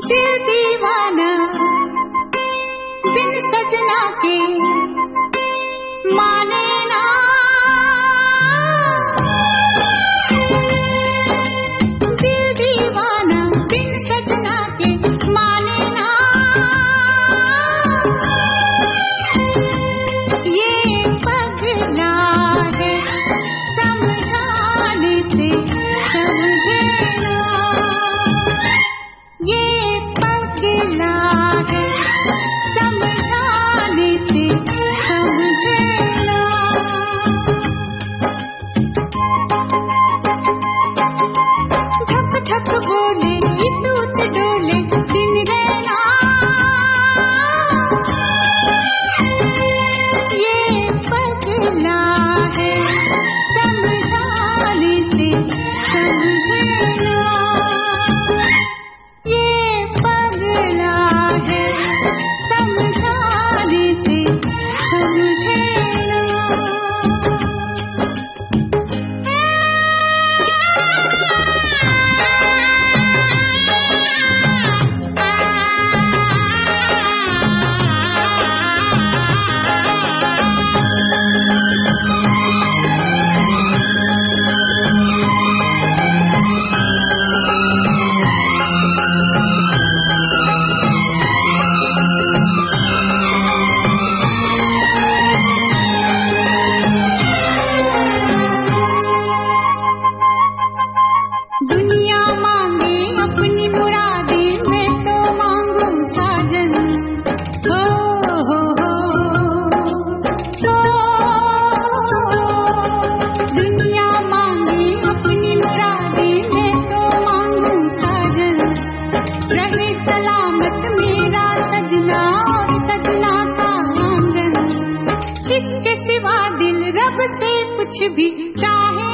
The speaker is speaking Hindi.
दिल दीवाना बिन सजना के माने ना, दिल दीवाना बिन सजना के माने ना, ये पगला है समझाने से समझे ना, ये पगला है समझाने से समझे ना। धक धक बोले दूत डोले दिन रहना, ये पगला है समझाने से समझे ना, ये पगला है समझाने से समझे ना। दुनिया मांगे अपनी मुरादें, मैं तो मांगू साजन, हो तो दुनिया मांगे अपनी मुरादें, मैं तो मांगू साजन, रहे सलामत मेरा सजना और सजना का आंगन, इसके सिवा दिल रब से कुछ भी चाहे